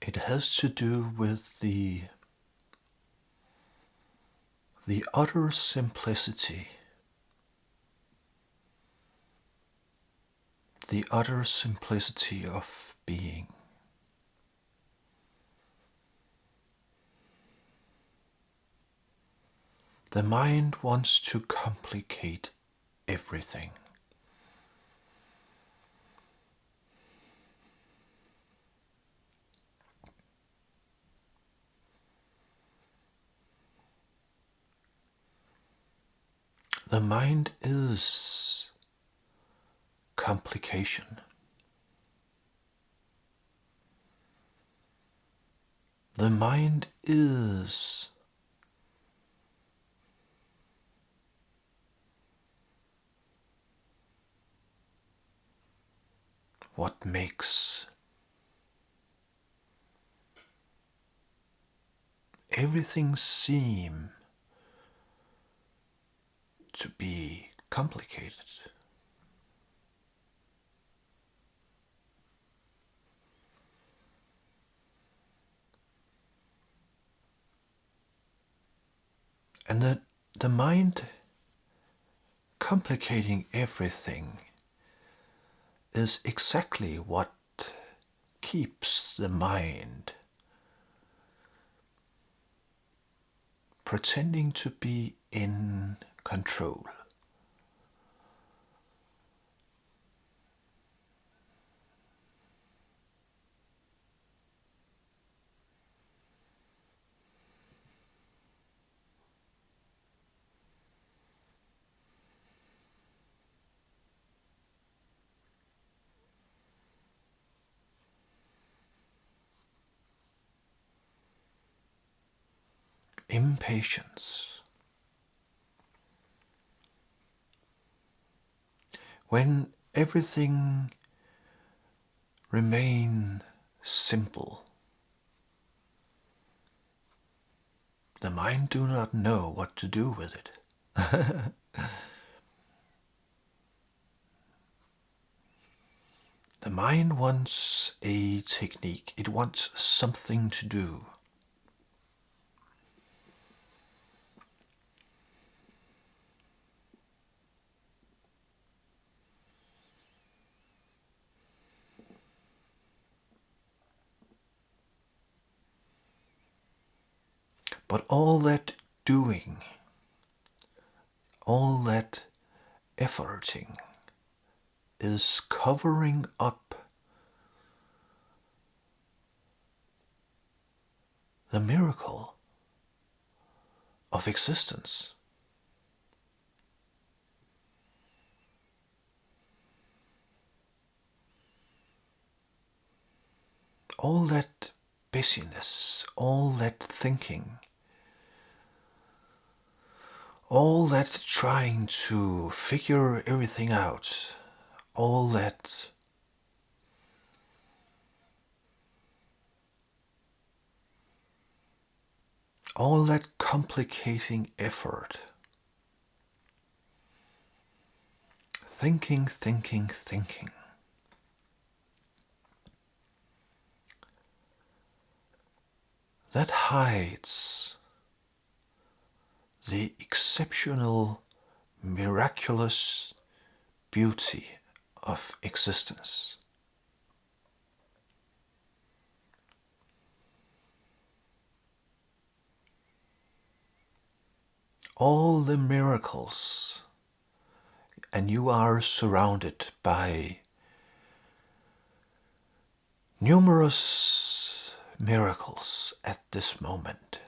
It has to do with the utter simplicity, of being. The mind wants to complicate everything. The mind is complication. The mind is what makes everything seem to be complicated. And the mind complicating everything is exactly what keeps the mind pretending to be in control. Impatience. When everything remains simple, the mind do not know what to do with it. The mind wants a technique, it wants something to do. But all that doing, all that efforting is covering up the miracle of existence. All that busyness, all that thinking, all that trying to figure everything out, all that complicating effort, thinking, that hides the exceptional, miraculous beauty of existence. All the miracles, and you are surrounded by numerous miracles at this moment.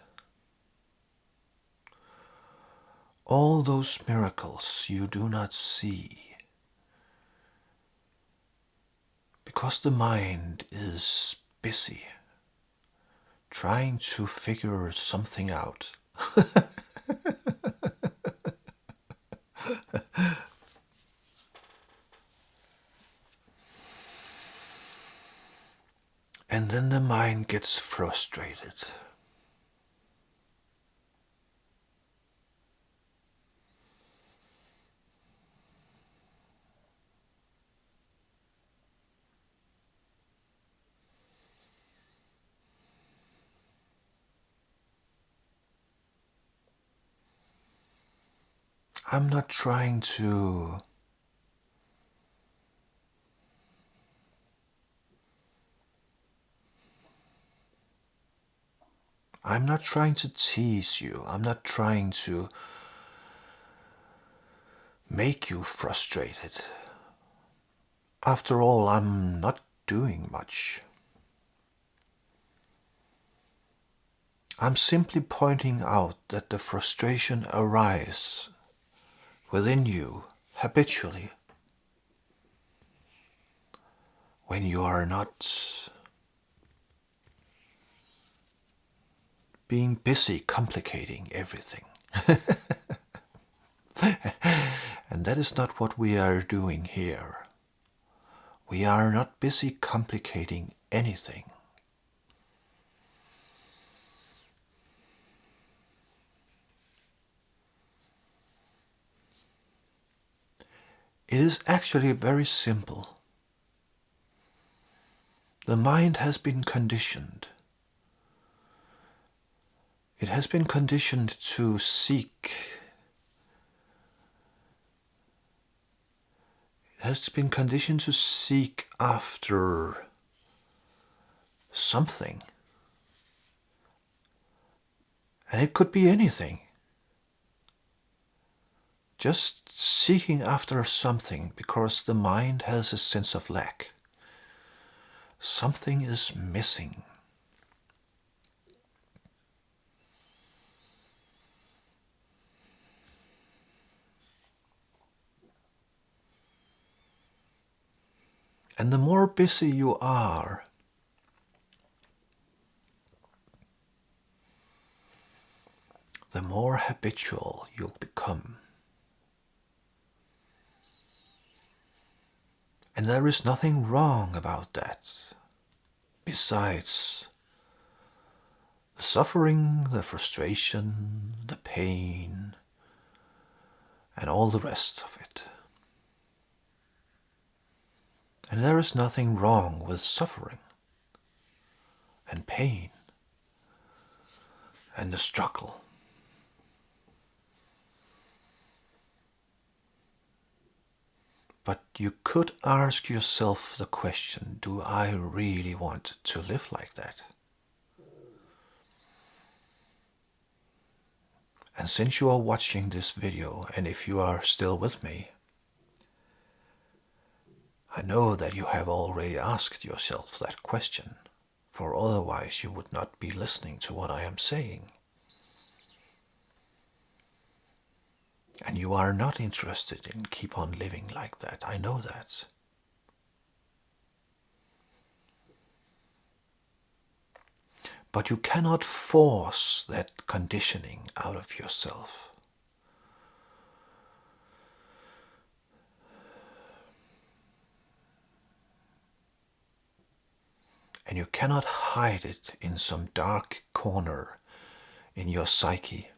All those miracles you do not see because the mind is busy trying to figure something out. And then the mind gets frustrated. I'm not trying to tease you. I'm not trying to make you frustrated. After all, I'm not doing much. I'm simply pointing out that the frustration arises within you habitually when you are not being busy complicating everything. And that is not what we are doing here. We are not busy complicating anything. It is actually very simple. The mind has been conditioned. It has been conditioned to seek. It has been conditioned to seek after something. And it could be anything. Just seeking after something because the mind has a sense of lack. Something is missing. And the more busy you are, the more habitual you'll become. And there is nothing wrong about that. Besides the suffering, the frustration, the pain, and all the rest of it. And there is nothing wrong with suffering and pain and the struggle. But you could ask yourself the question, do I really want to live like that? And since you are watching this video, and if you are still with me, I know that you have already asked yourself that question, for otherwise you would not be listening to what I am saying. And you are not interested in keep on living like that. I know that. But you cannot force that conditioning out of yourself. And you cannot hide it in some dark corner in your psyche.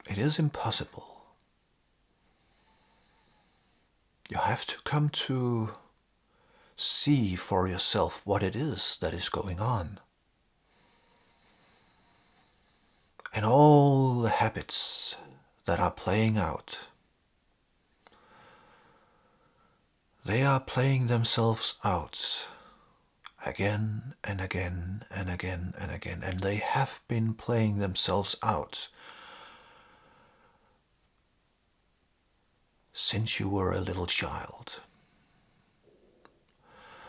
It is impossible. You have to come to see for yourself what it is that is going on. And all the habits that are playing out, they are playing themselves out again and again and again and again. And they have been playing themselves out since you were a little child.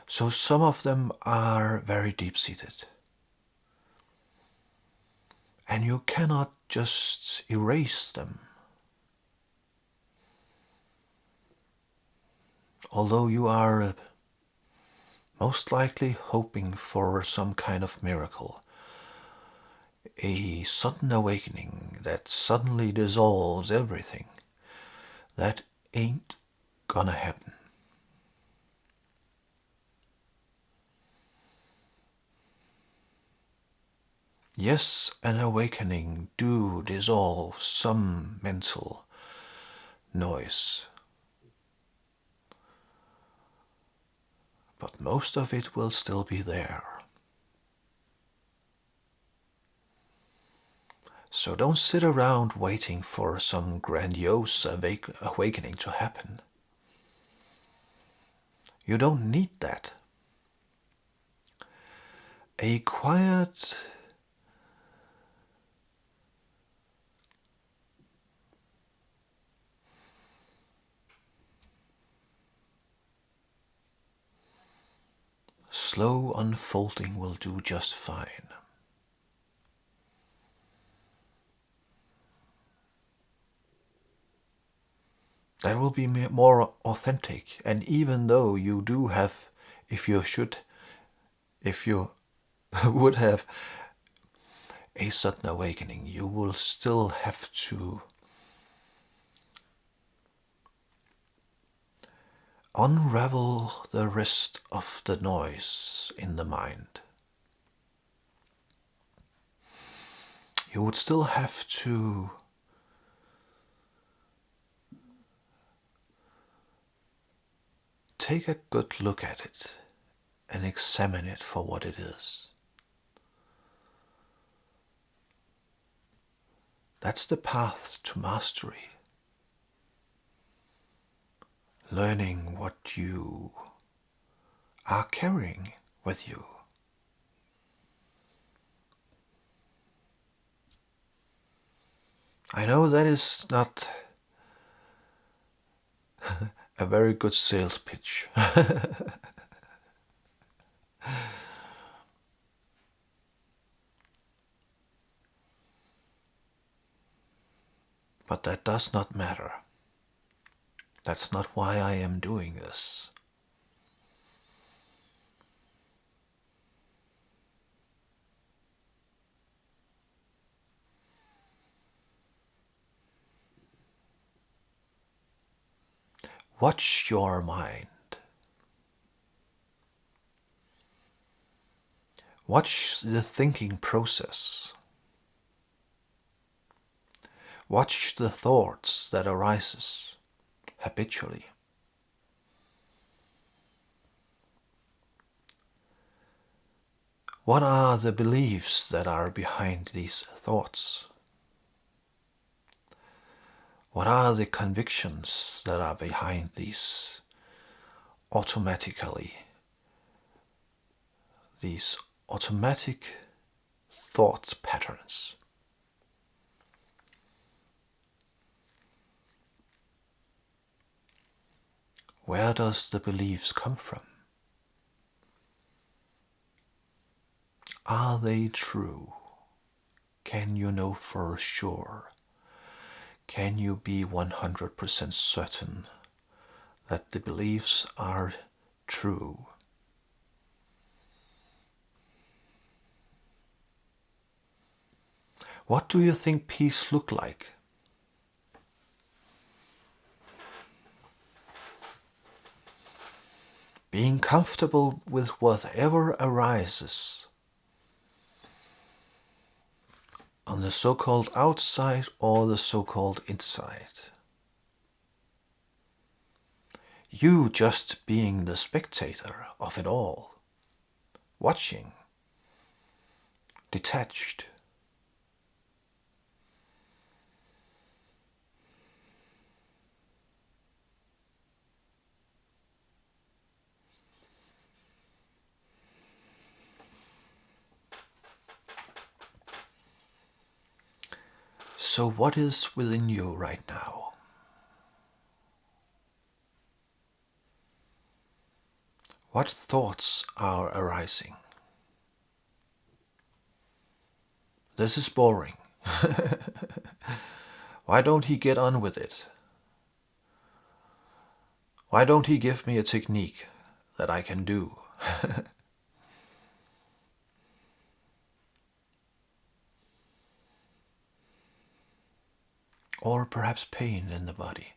So some of them are very deep-seated. And you cannot just erase them. Although you are most likely hoping for some kind of miracle, a sudden awakening that suddenly dissolves everything, that ain't gonna happen. Yes, an awakening do dissolve some mental noise, but most of it will still be there. So don't sit around waiting for some grandiose awakening to happen. You don't need that. A quiet, slow unfolding will do just fine. That will be more authentic. And even though you do have, if you would have a sudden awakening, you will still have to unravel the rest of the noise in the mind. You would still have to take a good look at it and examine it for what it is. That's the path to mastery. Learning what you are carrying with you. I know that is not a very good sales pitch. But that does not matter. That's not why I am doing this. Watch your mind. Watch the thinking process. Watch the thoughts that arises habitually. What are the beliefs that are behind these thoughts? What are the convictions that are behind these automatic thought patterns? Where does the beliefs come from? Are they true? Can you know for sure? Can you be 100% certain that the beliefs are true? What do you think peace look like? Being comfortable with whatever arises on the so-called outside or the so-called inside. You just being the spectator of it all, watching, detached. So what is within you right now? What thoughts are arising? This is boring. Why don't he get on with it? Why don't he give me a technique that I can do? Or perhaps pain in the body.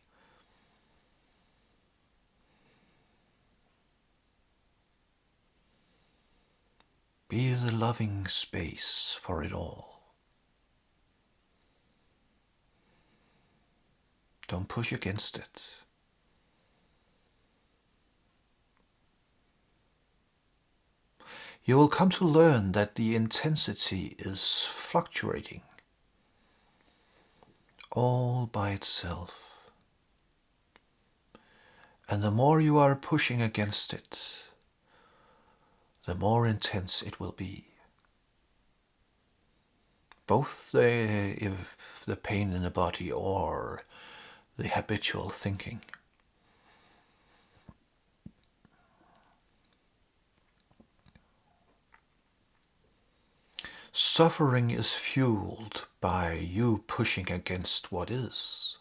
Be the loving space for it all. Don't push against it. You will come to learn that the intensity is fluctuating. all by itself. And the more you are pushing against it, the more intense it will be. Both the pain in the body or the habitual thinking. Suffering is fueled by you pushing against what is.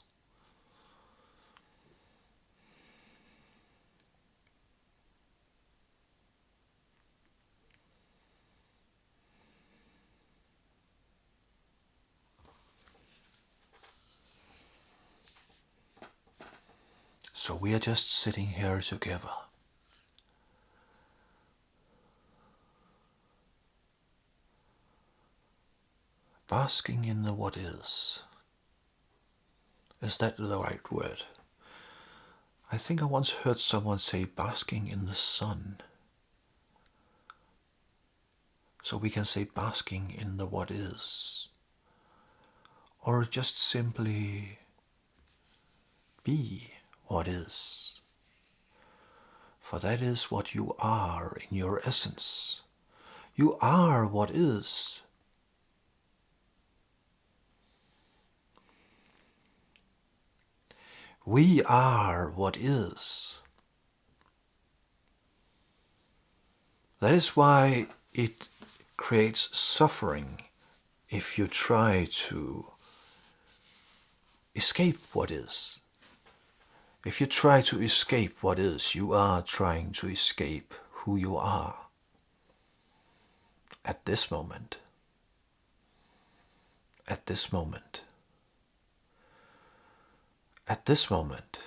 So we are just sitting here together. Basking in the what is. Is that the right word? I think I once heard someone say basking in the sun. So we can say basking in the what is. Or just simply be what is. For that is what you are in your essence. You are what is. We are what is. That is why it creates suffering if you try to escape what is. If you try to escape what is, you are trying to escape who you are at this moment. At this moment. At this moment.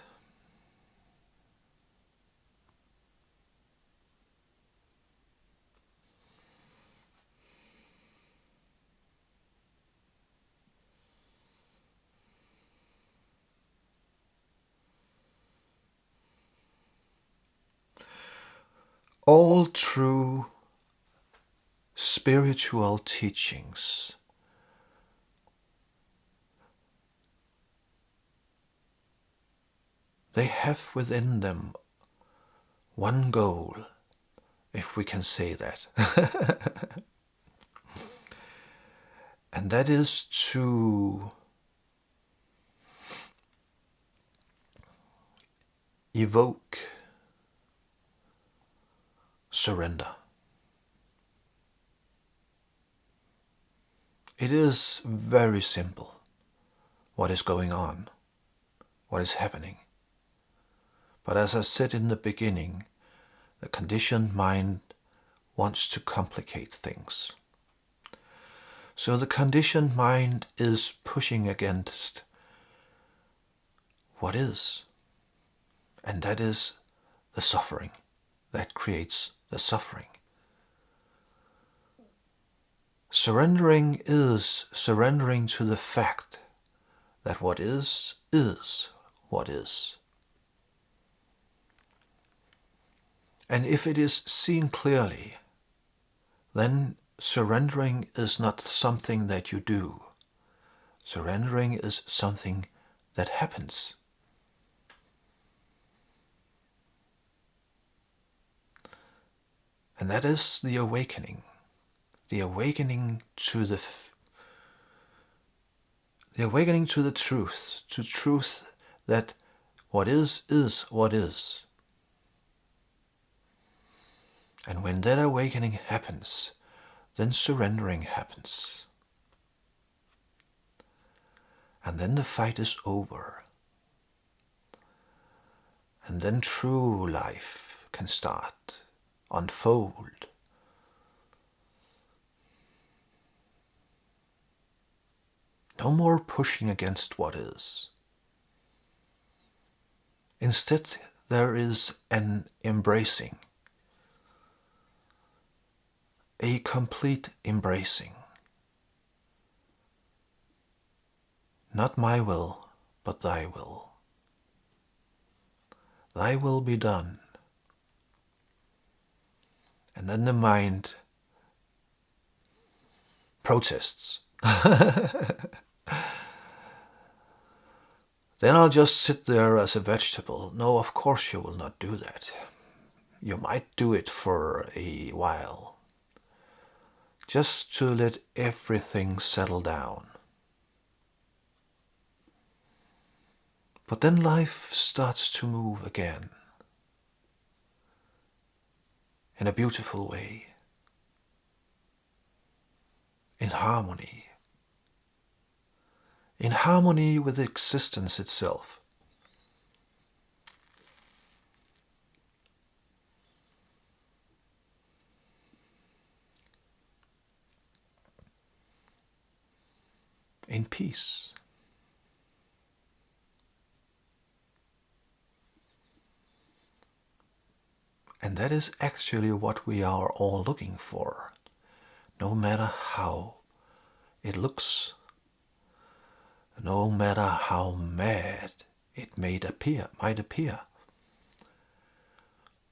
All true spiritual teachings they have within them one goal, if we can say that. And that is to evoke surrender. It is very simple what is going on, what is happening. But as I said in the beginning, the conditioned mind wants to complicate things. So the conditioned mind is pushing against what is. And that is the suffering that creates the suffering. Surrendering is surrendering to the fact that what is what is. And if it is seen clearly, then surrendering is not something that you do. Surrendering is something that happens. And that is the awakening. The awakening to the truth, to truth that what is what is. And when that awakening happens, then surrendering happens. And then the fight is over. And then true life can start, unfold. No more pushing against what is. Instead, there is an embracing. A complete embracing. Not my will, but thy will. Thy will be done. And then the mind protests. then I'll just sit there as a vegetable. No, of course you will not do that. You might do it for a while, just to let everything settle down. But then life starts to move again in a beautiful way, in harmony with existence itself. In peace. And that is actually what we are all looking for, no matter how it looks, no matter how mad it might appear.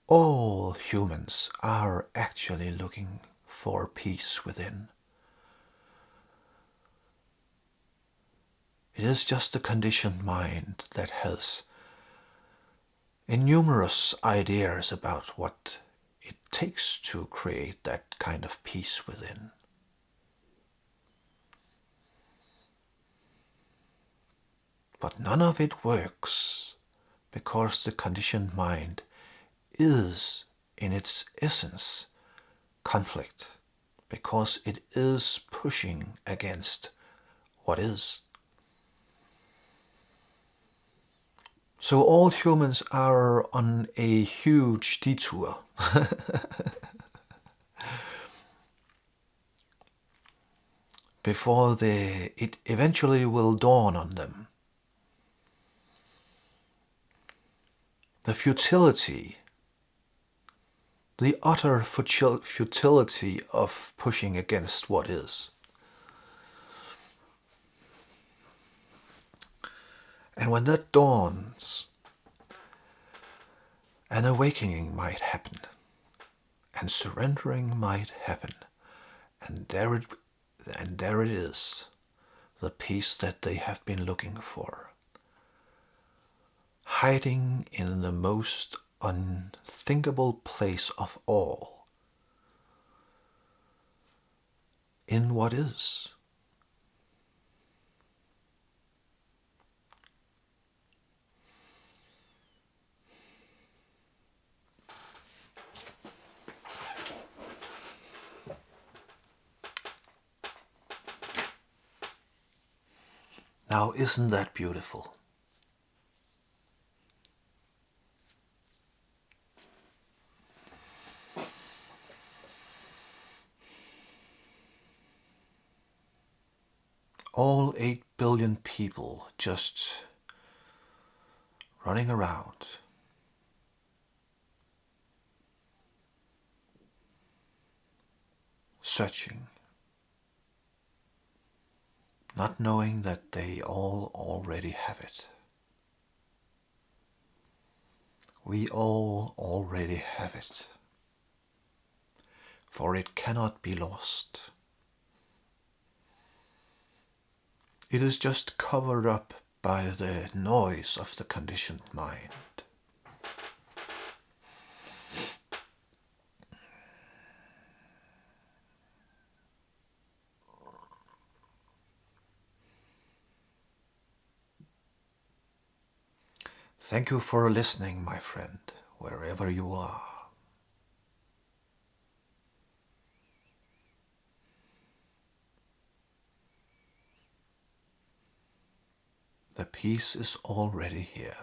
All humans are actually looking for peace within. It is just the conditioned mind that has innumerous ideas about what it takes to create that kind of peace within. But none of it works because the conditioned mind is, in its essence, conflict, because it is pushing against what is. So all humans are on a huge detour. Before it eventually will dawn on them. The futility, the utter futility of pushing against what is. And when that dawns, an awakening might happen, and surrendering might happen, and there it is, the peace that they have been looking for, hiding in the most unthinkable place of all, in what is. Now, isn't that beautiful? All 8 billion people just running around, searching, not knowing that they all already have it. We all already have it, for it cannot be lost. It is just covered up by the noise of the conditioned mind. Thank you for listening, my friend, wherever you are. The peace is already here.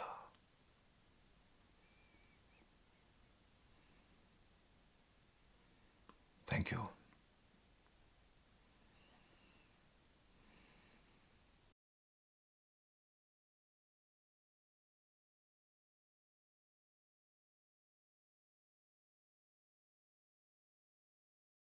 Thank you.